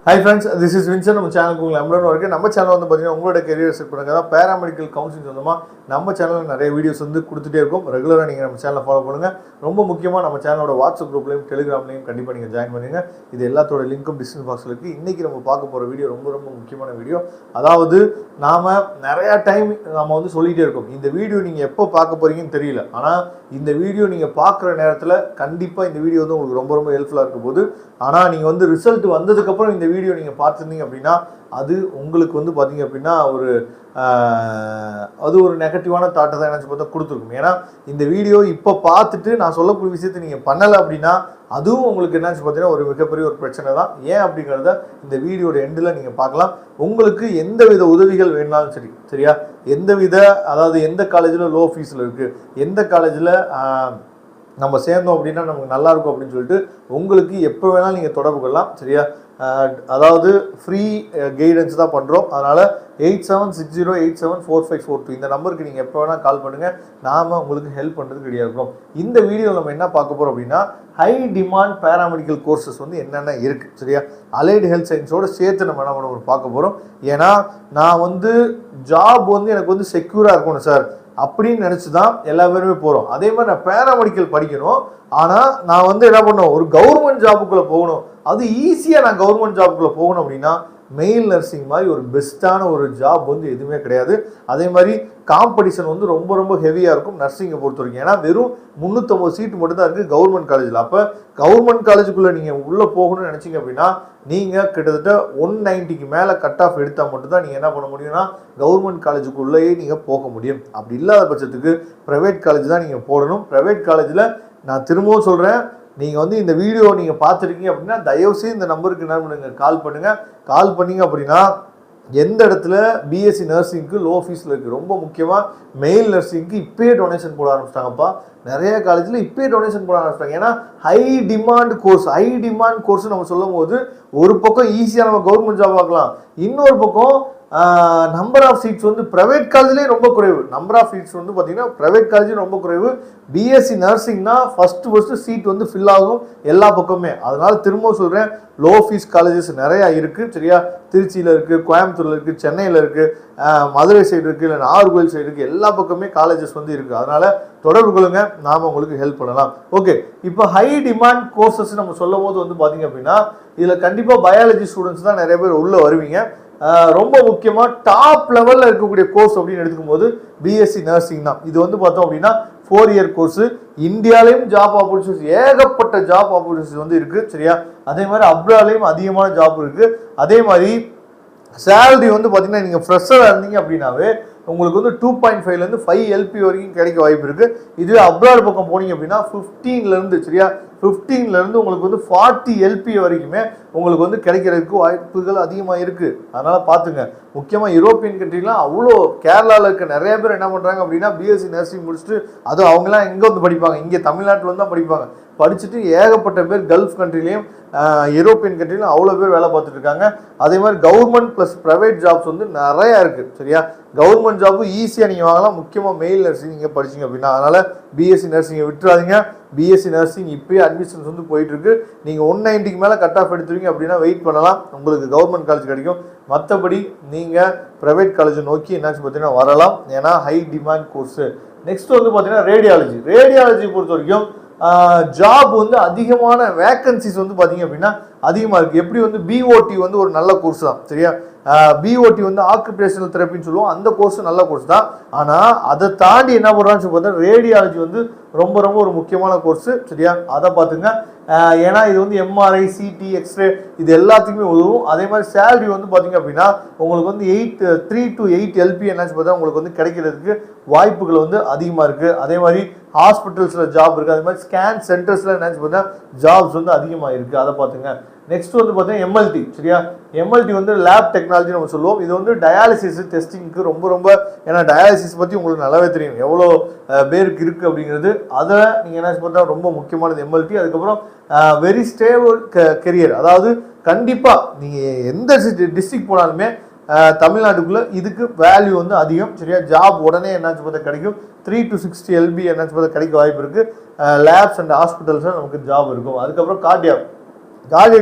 Hi friends, this is Vincent. நம்ம சேனலுக்கு உங்களை அன்புடன் வரவேற்கிறேன். நம்ம சேனல் வந்து பார்த்தீங்கன்னா உங்களோட கெரியர் செட் பண்ணுங்க தான் பேராமெடிக்கல் கவுன்சிலிங் சொந்தமாக நம்ம சேனலில் நிறைய வீடியோஸ் வந்து கொடுத்துட்டே இருக்கும். ரெகுலராக நீங்கள் நம்ம சேனலை ஃபாலோ பண்ணுங்கள். ரொம்ப முக்கியமாக நம்ம சேனலோட வாட்ஸ்அப் குரூப்லையும் டெலிகிராம்லையும் கண்டிப்பாக நீங்கள் ஜாயின் பண்ணுங்கள். இது எல்லாத்தோட லிங்க்கும் டிஸ்கிரிப்ஷன் பாக்ஸில் இருக்குது. இன்றைக்கி நம்ம பார்க்க போகிற வீடியோ ரொம்ப ரொம்ப முக்கியமான வீடியோ. அதாவது நாம் நிறையா டைம் நம்ம வந்து சொல்லிகிட்டே இருக்கோம், இந்த வீடியோ நீங்கள் எப்போ பார்க்க போகிறீங்கன்னு தெரியல. ஆனால் இந்த வீடியோ நீங்கள் பார்க்குற நேரத்தில் கண்டிப்பாக இந்த வீடியோ வந்து உங்களுக்கு ரொம்ப ரொம்ப ஹெல்ப்ஃபுல்லாக இருக்கும் போது. ஆனால் நீங்கள் வந்து ரிசல்ட் வந்ததுக்கப்புறம் இந்த வீடியோ நீங்கள் பார்த்துருந்தீங்க அப்படின்னா அது உங்களுக்கு வந்து பார்த்தீங்க அப்படின்னா அது ஒரு நெகட்டிவான தாட்டை தான் நினச்சி பார்த்தா கொடுத்துருக்கும். ஏன்னா இந்த வீடியோ இப்போ பார்த்துட்டு நான் சொல்லக்கூடிய விஷயத்தை நீங்கள் பண்ணலை அப்படின்னா அதுவும் உங்களுக்கு என்னச்சு பார்த்தீங்கன்னா ஒரு மிகப்பெரிய ஒரு பிரச்சனை தான். ஏன் அப்படிங்கிறத இந்த வீடியோட எண்டில் நீங்கள் பார்க்கலாம். உங்களுக்கு எந்த வித உதவிகள் வேணாலும் சரி, சரியா, அதாவது எந்த காலேஜில் லோ ஃபீஸில் இருக்குது, எந்த காலேஜில் நம்ம சேர்ந்தோம் அப்படின்னா நமக்கு நல்லாயிருக்கும் அப்படின்னு சொல்லிட்டு உங்களுக்கு எப்போ வேணாலும் நீங்கள் தொடர்பு கொள்ளலாம், சரியா. அதாவது ஃப்ரீ கைடன்ஸ் தான் பண்ணுறோம். அதனால் 8760874542 இந்த நம்பருக்கு நீங்கள் எப்போ வேணால் கால் பண்ணுங்கள். நாம் உங்களுக்கு ஹெல்ப் பண்ணுறதுக்கு ரெடியாக இருக்கிறோம். இந்த வீடியோவில் நம்ம என்ன பார்க்க போகிறோம் அப்படின்னா ஹை டிமாண்ட் பேராமெடிக்கல் கோர்சஸ் வந்து என்னென்ன இருக்குது, சரியா. அலைடு ஹெல்த் சயின்ஸோடு சேர்த்து நம்ம என்ன பண்ண பார்க்க போகிறோம். ஏன்னா நான் வந்து ஜாப் வந்து எனக்கு வந்து செக்யூராக இருக்கணும் சார் அப்படின்னு நினச்சி தான் எல்லா பேருமே போகிறோம். அதே மாதிரி நான் பேராமெடிக்கல் படிக்கணும், ஆனால் நான் வந்து என்ன பண்ணணும், ஒரு கவர்மெண்ட் ஜாபுக்குள்ளே போகணும், அது ஈஸியாக நான் கவர்மெண்ட் ஜாபுக்குள்ளே போகணும் அப்படின்னா மெயில் நர்சிங் மாதிரி ஒரு பெஸ்ட்டான ஒரு ஜாப் வந்து எதுவுமே கிடையாது. அதே மாதிரி காம்படிஷன் வந்து ரொம்ப ரொம்ப ஹெவியாக இருக்கும் நர்சிங்கை பொறுத்த வரைக்கும். ஏன்னா வெறும் 350 சீட்டு மட்டும் தான் இருக்குது கவர்மெண்ட் காலேஜில். அப்போ கவர்மெண்ட் காலேஜுக்குள்ளே நீங்கள் உள்ளே போகணும்னு நினச்சிங்க அப்படின்னா நீங்கள் கிட்டத்தட்ட 190க்கு மேலே கட் ஆஃப் எடுத்தால் மட்டும்தான் நீங்கள் என்ன பண்ண முடியும்னா கவர்மெண்ட் காலேஜுக்குள்ளேயே நீங்கள் போக முடியும். அப்படி இல்லாத பட்சத்துக்கு ப்ரைவேட் காலேஜ் தான் நீங்கள் போடணும். ப்ரைவேட் காலேஜில் நான் திரும்பவும் சொல்கிறேன், நீங்கள் வந்து இந்த வீடியோ நீங்கள் பார்த்துருக்கீங்க அப்படின்னா தயவுசெய்து இந்த நம்பருக்கு என்ன பண்ணுங்கள், கால் பண்ணுங்கள். கால் பண்ணிங்க அப்படின்னா எந்த இடத்துல பிஎஸ்சி நர்சிங்க்கு லோ ஃபீஸில் இருக்குது. ரொம்ப முக்கியமாக மெயில் நர்சிங்க்கு இப்போயே டொனேஷன் போட ஆரம்பிச்சிட்டாங்கப்பா. நிறைய காலேஜில் இப்போயே டொனேஷன் போட ஆரம்பிச்சிட்டாங்க. ஏன்னா ஹை டிமாண்ட் கோர்ஸ் நம்ம சொல்லும் போது ஒரு பக்கம் ஈஸியாக நம்ம கவர்மெண்ட் ஜாப் பார்க்கலாம், இன்னொரு பக்கம் நம்பர் ஆஃப் சீட்ஸ் வந்து ப்ரைவேட் காலேஜ்லேயே ரொம்ப குறைவு. நம்பர் ஆஃப் சீட்ஸ் வந்து பார்த்தீங்கன்னா ப்ரைவேட் காலேஜும் ரொம்ப குறைவு. பிஎஸ்சி நர்சிங்னா ஃபஸ்ட்டு சீட் வந்து ஃபில் ஆகும் எல்லா பக்கமே. அதனால திரும்பவும் சொல்கிறேன், லோ ஃபீஸ் காலேஜஸ் நிறையா இருக்குது, சரியா. திருச்சியில் இருக்குது, கோயம்புத்தூரில் இருக்குது, சென்னையில் இருக்குது, மதுரை சைடு இருக்குது, இல்லை நாகர்கோவில் சைடு இருக்குது, எல்லா பக்கமே காலேஜஸ் வந்து இருக்குது. அதனால் தொடர்பு கொள்ளுங்க, நாம் உங்களுக்கு ஹெல்ப் பண்ணலாம். ஓகே, இப்போ ஹை டிமாண்ட் கோர்சஸ் நம்ம சொல்லும் போது வந்து பார்த்தீங்க அப்படின்னா இதில் கண்டிப்பாக பயாலஜி ஸ்டூடெண்ட்ஸ் தான் நிறைய பேர் உள்ளே வருவீங்க. ரொம்ப முக்கியமாக டாப் லெவலில் இருக்கக்கூடிய கோர்ஸ் அப்படின்னு எடுத்துக்கும் போது பிஎஸ்சி நர்சிங் தான். இது வந்து பார்த்தோம் அப்படின்னா 4 இயர் கோர்ஸு. இந்தியாலையும் ஜாப் ஆப்பர்ச்சுனிட்டிஸ், ஏகப்பட்ட ஜாப் ஆப்பர்ச்சுனிட்டிஸ் வந்து இருக்குது, சரியா. அதே மாதிரி அப்ராட்லையும் அதிகமான ஜாப் இருக்குது. அதே மாதிரி சேலரி வந்து பார்த்தீங்கன்னா நீங்கள் ஃப்ரெஷராக இருந்தீங்க அப்படின்னாவே உங்களுக்கு வந்து 2.5லேருந்து 5 எல்பி வரைக்கும் கிடைக்க வாய்ப்பு இருக்குது. இதுவே அப்ராட் பக்கம் போனீங்க அப்படின்னா 15லேருந்து, சரியா, 15லேருந்து உங்களுக்கு வந்து 40 எல்பி வரைக்குமே உங்களுக்கு வந்து கிடைக்கிறதுக்கு வாய்ப்புகள் அதிகமாக இருக்குது. அதனால் பார்த்துங்க. முக்கியமாக யூரோப்பியன் கண்ட்ரிலாம் அவ்வளோ, கேரளாவில் இருக்க நிறைய பேர் என்ன பண்ணுறாங்க அப்படின்னா பிஎஸ்சி நர்சிங் முடிச்சுட்டு அதுவும் அவங்களாம் எங்கே வந்து படிப்பாங்க, இங்கே தமிழ்நாட்டில் வந்து தான் படிப்பாங்க. படிச்சுட்டு ஏகப்பட்ட பேர் கல்ஃப் கண்ட்ரிலையும் யூரோப்பியன் கண்ட்ரிலையும் அவ்வளோ பேர் வேலை பார்த்துட்டு இருக்காங்க. அதே மாதிரி கவர்மெண்ட் ப்ளஸ் ப்ரைவேட் ஜாப்ஸ் வந்து நிறையா இருக்குது, சரியா. கவர்மெண்ட் ஜாப்பு ஈஸியாக நீங்கள் வாங்கலாம், முக்கியமாக மெயில் நர்சிங் நீங்கள் படிச்சிங்க அப்படின்னா. அதனால் பிஎஸ்சி நர்சிங்கை விட்டுறாதீங்க. பிஎஸ்சி நர்சிங் இப்போயே அட்மிஷன்ஸ் வந்து போயிட்டுருக்கு. நீங்கள் 190க்கு மேலே கட் ஆஃப் எடுத்துருவீங்க அப்படின்னா வெயிட் பண்ணலாம், உங்களுக்கு கவர்மெண்ட் காலேஜ் கிடைக்கும். மற்றபடி நீங்கள் ப்ரைவேட் காலேஜை நோக்கி என்னாச்சு பார்த்தீங்கன்னா வரலாம், ஏன்னா ஹை டிமாண்ட் கோர்ஸு. நெக்ஸ்ட் வந்து பார்த்தீங்கன்னா ரேடியாலஜி பொறுத்த வரைக்கும் ஜாப் வந்து அதிகமான வேக்கன்சிஸ் வந்து பார்த்தீங்க அப்படின்னா அதிகமாக இருக்குது. எப்படி வந்து பிஓடி வந்து ஒரு நல்ல கோர்ஸ் தான், சரியா. பிஓடி வந்து ஆக்குபேஷனல் தெரப்பின்னு சொல்லுவோம், அந்த கோர்ஸ் நல்ல கோர்ஸ் தான். ஆனால் அதை தாண்டி என்ன பண்ணுறான்னு பார்த்தா ரேடியாலஜி வந்து ரொம்ப ரொம்ப ஒரு முக்கியமான கோர்ஸு, சரியா. அதை பார்த்துங்க. ஏன்னா இது வந்து எம்ஆர்ஐ, சிடி, எக்ஸ்ரே இது எல்லாத்துக்குமே உதவும். அதே மாதிரி சேலரி வந்து பார்த்தீங்க அப்படின்னா உங்களுக்கு வந்து 3 to 8 எல்பி என்னாச்சு பார்த்தா உங்களுக்கு வந்து கிடைக்கிறதுக்கு வாய்ப்புகள் வந்து அதிகமாக இருக்குது. அதே மாதிரி ஹாஸ்பிட்டல்ஸில் ஜாப் இருக்குது. அதே மாதிரி ஸ்கேன் சென்டர்ஸில் என்னாச்சு பார்த்தா ஜாப்ஸ் வந்து அதிகமாக இருக்குது, அதை பார்த்துங்க. நெக்ஸ்ட் வந்து பார்த்தீங்கன்னா எம்எல்டி, சரியா. எம்எல்டி வந்து லேப் டெக்னாலஜி நம்ம சொல்லுவோம். இது வந்து டயாலிசிஸ் டெஸ்டிங்க்கு ரொம்ப, ஏன்னா டயாலிசிஸ் பற்றி உங்களுக்கு நல்லாவே தெரியும் எவ்வளோ பேருக்கு இருக்குது அப்படிங்கிறது. அதை நீங்கள் என்ன பார்த்தா ரொம்ப முக்கியமானது எம்எல்டி. அதுக்கப்புறம் வெரி ஸ்டேபிள் கெரியர், அதாவது கண்டிப்பாக நீங்கள் எந்த டிஸ்ட்ரிக்ட் போனாலுமே தமிழ்நாட்டுக்குள்ளே இதுக்கு வேல்யூ வந்து அதிகம், சரியா. ஜாப் உடனே என்னாச்சு பார்த்தா கிடைக்கும். 3 to 60 எல்பி என்னாச்சு பார்த்தா கிடைக்க வாய்ப்பு இருக்குது. லேப்ஸ் அண்ட் ஹாஸ்பிட்டல்ஸில் நமக்கு ஜாப் இருக்கும். அதுக்கப்புறம் கார்டியாக்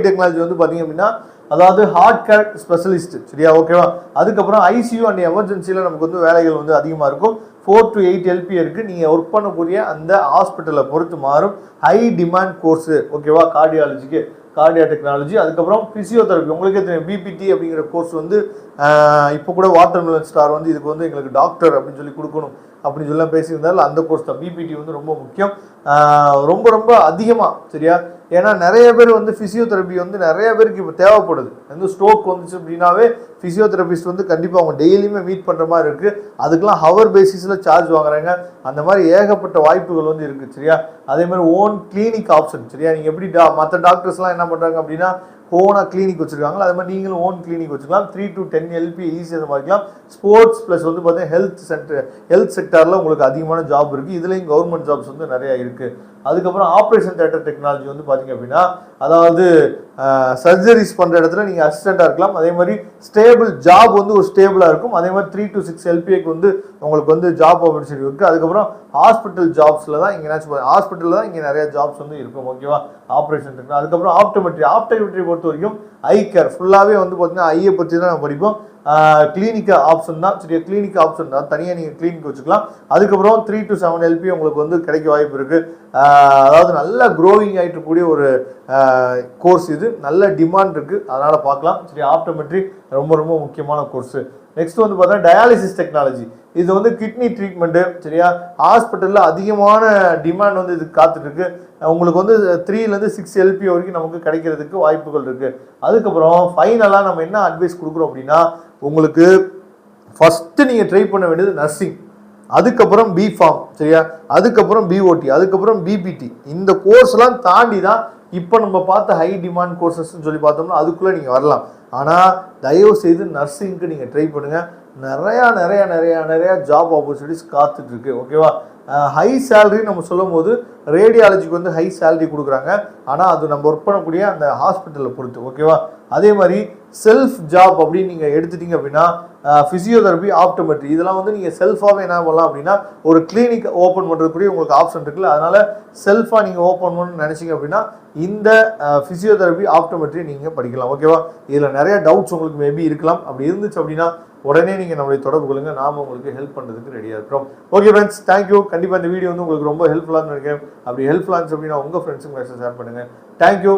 டெக்னாலஜி வந்து பார்த்தீங்க அப்படின்னா அதாவது ஹார்ட் கேர் ஸ்பெஷலிஸ்ட், சரியா, ஓகேவா. அதுக்கப்புறம் ஐசியூ அண்ட் எமர்ஜென்சியில் நமக்கு வந்து வேலைகள் வந்து அதிகமாக இருக்கும். 4 to 8 LPA இருக்குது. நீங்கள் ஒர்க் பண்ணக்கூடிய அந்த ஹாஸ்பிட்டலை பொறுத்து மாறும். ஹை டிமாண்ட் கோர்ஸு, ஓகேவா, கார்டியாலஜிக்கு கார்டியா டெக்னாலஜி. அதுக்கப்புறம் ஃபிசியோதெரப்பி, உங்களுக்கே தெரியும் பிபிடி அப்படிங்கிற கோர்ஸ் வந்து இப்போ கூட வாட்டர்மெலன் ஸ்டார் வந்து இதுக்கு வந்து எங்களுக்கு டாக்டர் அப்படின்னு சொல்லி கொடுக்கணும் அப்படின்னு சொல்லி பேசியிருந்தாலும் அந்த கோர்ஸ் தான். பிபிடி வந்து ரொம்ப முக்கியம், ரொம்ப ரொம்ப அதிகமாக, சரியா. ஏன்னா நிறைய பேர் வந்து ஃபிசியோதெரப்பி வந்து நிறைய பேருக்கு இப்போ தேவைப்படுது. வந்து ஸ்ட்ரோக் வந்துச்சு அப்படின்னாவே ஃபிசியோதெரபிஸ்ட் வந்து கண்டிப்பாக அவங்க டெய்லியுமே மீட் பண்ணுற மாதிரி இருக்குது. அதுக்கெல்லாம் ஹவர் பேசிஸில் சார்ஜ் வாங்குறாங்க. அந்த மாதிரி ஏகப்பட்ட வாய்ப்புகள் வந்து இருக்குது, சரியா. அதே மாதிரி ஓன் கிளினிக் ஆப்ஷன், சரியா. நீங்கள் எப்படி மற்ற டாக்டர்ஸ்லாம் என்ன பண்ணுறாங்க அப்படின்னா ஓனாக கிளினிக் வச்சுருக்காங்களோ அதே மாதிரி நீங்களும் ஓன் கிளினிக் வச்சுக்கலாம். 3 to 10 LPA ஈஸியாக மாறிக்கலாம். ஸ்போர்ட்ஸ் ப்ளஸ் வந்து பார்த்தீங்கன்னா ஹெல்த் செக்டரில் உங்களுக்கு அதிகமான ஜாப் இருக்குது. இதுலேயும் கவர்மெண்ட் ஜாப்ஸ் வந்து நிறையா இருக்குது. அதுக்கப்புறம் ஆப்ரேஷன் தியேட்டர் டெக்னாலஜி வந்து பார்த்தீங்க அப்படின்னா அதாவது சர்ஜரிஸ் பண்ணுற இடத்துல நீங்கள் அசிஸ்டண்ட்டாக இருக்கலாம். அதே மாதிரி ஸ்டேபிள் ஜாப் வந்து ஒரு ஸ்டேபிளாக இருக்கும். அதே மாதிரி 3 to 6 LPAக்கு வந்து உங்களுக்கு வந்து ஜாப் ஆப்பர்ச்சுனிட்டி இருக்குது. அதுக்கப்புறம் ஹாஸ்பிட்டல் ஜாப்ஸில் தான் இங்கே என்னாச்சும் ஹாஸ்பிட்டலில் தான் இங்கே நிறைய ஜாப்ஸ் வந்து இருக்கும், ஓகேவா. Operation technology. அதுக்கப்புறம் ஆப்டோமெட்ரி பொறுத்த வரைக்கும் ஐ கேர் ஃபுல்லாகவே வந்து பார்த்தீங்கன்னா ஐயை பற்றி தான் நம்ம படிப்போம். கிளினிக் ஆப்ஷன் தான், சரியா. கிளினிக் ஆப்ஷன் தான், தனியாக நீங்கள் கிளினிக் வச்சுக்கலாம். அதுக்கப்புறம் 3 to 7 LPA உங்களுக்கு வந்து கிடைக்க வாய்ப்பு இருக்குது. அதாவது நல்ல க்ரோவிங் ஆகிட்டு இருக்கக்கூடிய ஒரு கோர்ஸ் இது. நல்ல டிமாண்ட் இருக்குது, அதனால் பார்க்கலாம், சரி. ஆப்டோமெட்ரி ரொம்ப ரொம்ப முக்கியமான கோர்ஸு. நெக்ஸ்ட் வந்து பார்த்தா டயாலிசிஸ் டெக்னாலஜி. இது வந்து கிட்னி ட்ரீட்மெண்ட்டு, சரியா. ஹாஸ்பிட்டலில் அதிகமான டிமாண்ட் வந்து இதுக்கு காத்துட்ருக்கு. உங்களுக்கு வந்து 3 to 6 LPA வரைக்கும் நமக்கு கிடைக்கிறதுக்கு வாய்ப்புகள் இருக்குது. அதுக்கப்புறம் ஃபைனலாக நம்ம என்ன அட்வைஸ் கொடுக்குறோம் அப்படின்னா உங்களுக்கு ஃபஸ்ட்டு நீங்கள் ட்ரை பண்ண வேண்டியது நர்சிங், அதுக்கப்புறம் பிஃபார்ம், சரியா. அதுக்கப்புறம் பிஓடி, அதுக்கப்புறம் பிபிடி. இந்த கோர்ஸ்லாம் தாண்டி தான் இப்போ நம்ம பார்த்த ஹை டிமாண்ட் கோர்சஸ்ன்னு சொல்லி பார்த்தோம்னா அதுக்குள்ளே நீங்கள் வரலாம். ஆனால் தயவு செய்து நர்சிங்க்கு நீங்கள் ட்ரை பண்ணுங்கள். நிறையா நிறையா நிறையா நிறையா ஜாப் ஆப்பர்ச்சுனிட்டிஸ் காத்துட்ருக்கு, ஓகேவா. ஹை சேலரி நம்ம சொல்லும் போது ரேடியாலஜிக்கு வந்து ஹை சேலரி கொடுக்குறாங்க. ஆனால் அது நம்ம ஒர்க் பண்ணக்கூடிய அந்த ஹாஸ்பிட்டலில் பொறுத்து, ஓகேவா. அதே மாதிரி செல்ஃப் ஜாப் அப்படின்னு நீங்கள் எடுத்துட்டீங்க அப்படின்னா ஃபிசியோதெரப்பி, ஆப்டோமெட்ரி இதெல்லாம் வந்து நீங்கள் செல்ஃபாகவே என்ன பண்ணலாம் அப்படின்னா ஒரு கிளினிக் ஓப்பன் பண்ணுறதுக்குரிய உங்களுக்கு ஆப்ஷன் இருக்குல்ல. அதனால் செல்ஃபாக நீங்கள் ஓப்பன் பண்ணணும்னு நினச்சிங்க அப்படின்னா இந்த ஃபிசியோதெரப்பி, ஆப்டோமெட்ரி நீங்கள் படிக்கலாம், ஓகேவா. இதில் நிறைய டவுட்ஸ் உங்களுக்கு மேபி இருக்கலாம். அப்படி இருந்துச்சு அப்படின்னா உடனே நீங்கள் நம்மளுடைய தொடர்பு கொள்ளுங்க. நாம் உங்களுக்கு ஹெல்ப் பண்ணுறதுக்கு ரெடியாக இருக்கிறோம். Okay friends, thank you. கண்டிப்பாக இந்த வீடியோ வந்து உங்களுக்கு ரொம்ப ஹெல்ப்ஃபுல்லாக நினைக்கிறேன். அப்படி ஹெல்ப்ஃபுல்லாக இருந்துச்சு அப்படின்னா உங்கள் ஃப்ரெண்ட்ஸுக்கு மெசேஜ் ஷேர் பண்ணுங்கள். தேங்க்யூ.